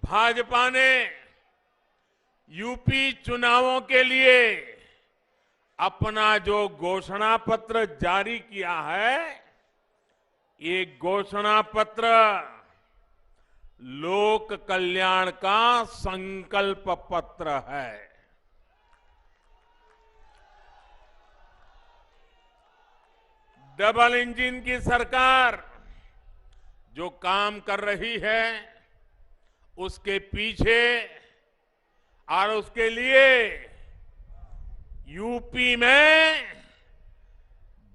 भाजपा ने यूपी चुनावों के लिए अपना जो घोषणा पत्र जारी किया है, ये घोषणा पत्र लोक कल्याण का संकल्प पत्र है। डबल इंजन की सरकार जो काम कर रही है, उसके पीछे और उसके लिए यूपी में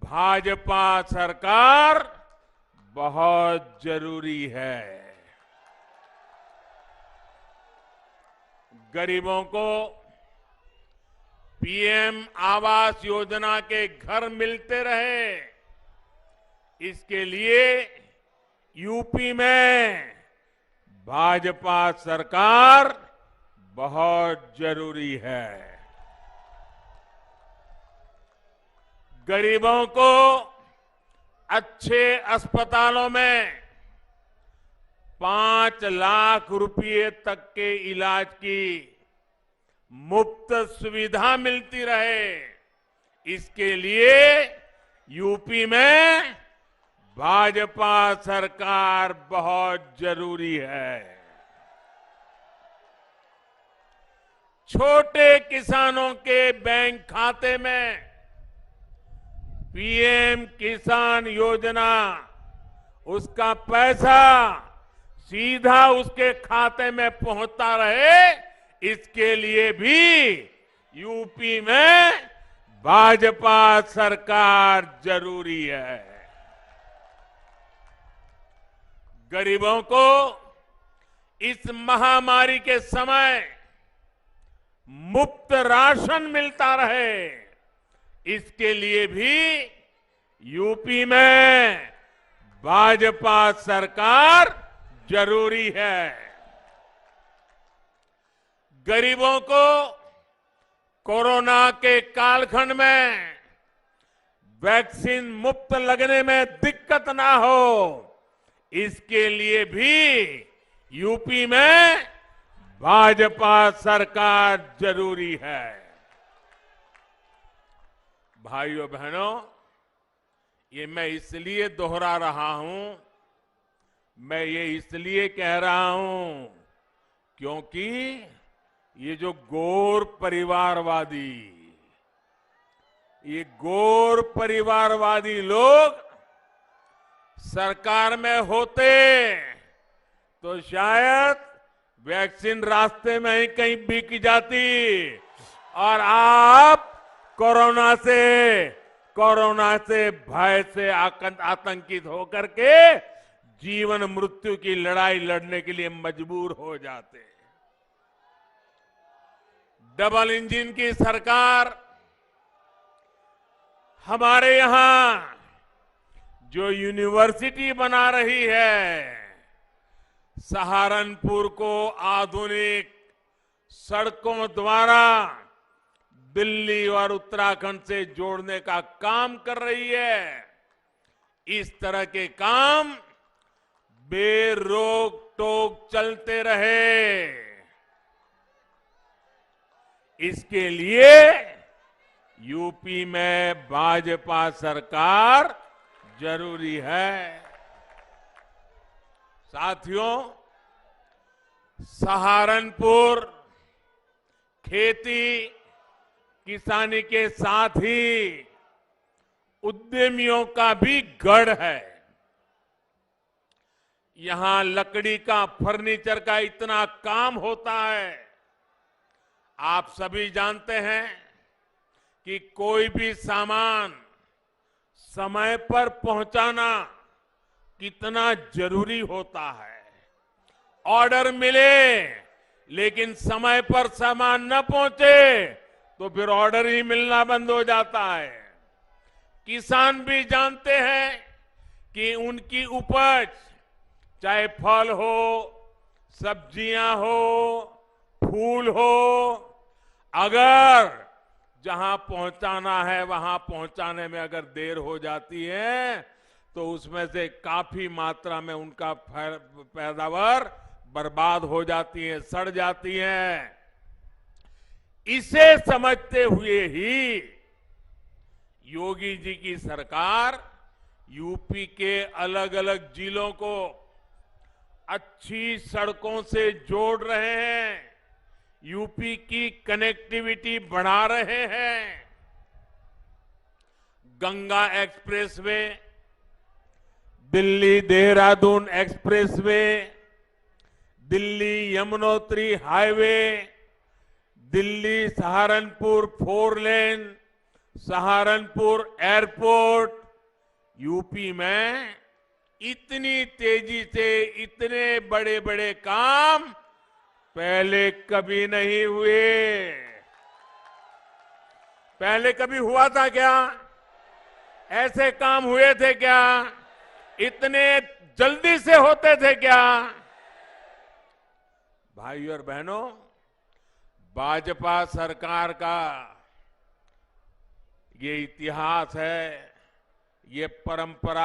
भाजपा सरकार बहुत जरूरी है। गरीबों को पीएम आवास योजना के घर मिलते रहे, इसके लिए यूपी में भाजपा सरकार बहुत जरूरी है। गरीबों को अच्छे अस्पतालों में 5 लाख रुपए तक के इलाज की मुफ्त सुविधा मिलती रहे, इसके लिए यूपी में भाजपा सरकार बहुत जरूरी है। छोटे किसानों के बैंक खाते में पीएम किसान योजना, उसका पैसा सीधा उसके खाते में पहुंचता रहे, इसके लिए भी यूपी में भाजपा सरकार जरूरी है। गरीबों को इस महामारी के समय मुफ्त राशन मिलता रहे, इसके लिए भी यूपी में भाजपा सरकार जरूरी है। गरीबों को कोरोना के कालखंड में वैक्सीन मुफ्त लगने में दिक्कत ना हो, इसके लिए भी यूपी में भाजपा सरकार जरूरी है। भाइयों बहनों, ये मैं इसलिए दोहरा रहा हूं, मैं ये इसलिए कह रहा हूं क्योंकि ये जो गौर परिवारवादी लोग सरकार में होते तो शायद वैक्सीन रास्ते में ही कहीं बिक जाती और आप कोरोना से भय से आतंकित होकर के जीवन मृत्यु की लड़ाई लड़ने के लिए मजबूर हो जाते। डबल इंजन की सरकार हमारे यहां जो यूनिवर्सिटी बना रही है, सहारनपुर को आधुनिक सड़कों द्वारा दिल्ली और उत्तराखंड से जोड़ने का काम कर रही है। इस तरह के काम बेरोक टोक चलते रहे, इसके लिए यूपी में भाजपा सरकार जरूरी है। साथियों, सहारनपुर खेती किसानी के साथ ही उद्यमियों का भी गढ़ है। यहां लकड़ी का, फर्नीचर का इतना काम होता है। आप सभी जानते हैं कि कोई भी सामान समय पर पहुंचाना कितना जरूरी होता है। ऑर्डर मिले लेकिन समय पर सामान न पहुंचे तो फिर ऑर्डर ही मिलना बंद हो जाता है। किसान भी जानते हैं कि उनकी उपज, चाहे फल हो, सब्जियां हो, फूल हो, अगर जहां पहुंचाना है वहां पहुंचाने में अगर देर हो जाती है तो उसमें से काफी मात्रा में उनका पैदावार बर्बाद हो जाती हैं, सड़ जाती हैं। इसे समझते हुए ही योगी जी की सरकार यूपी के अलग अलग जिलों को अच्छी सड़कों से जोड़ रहे हैं, यूपी की कनेक्टिविटी बढ़ा रहे हैं। Ganga expressway, Delhi Dehradun expressway, Delhi Yamunotri highway, Delhi Saharanpur 4 लेन, सहारनपुर एयरपोर्ट, यूपी में इतनी तेजी से इतने बड़े बड़े काम पहले कभी नहीं हुए। पहले कभी हुआ था क्या? ऐसे काम हुए थे क्या? इतने जल्दी से होते थे क्या? भाइयों और बहनों, भाजपा सरकार का ये इतिहास है, ये परंपरा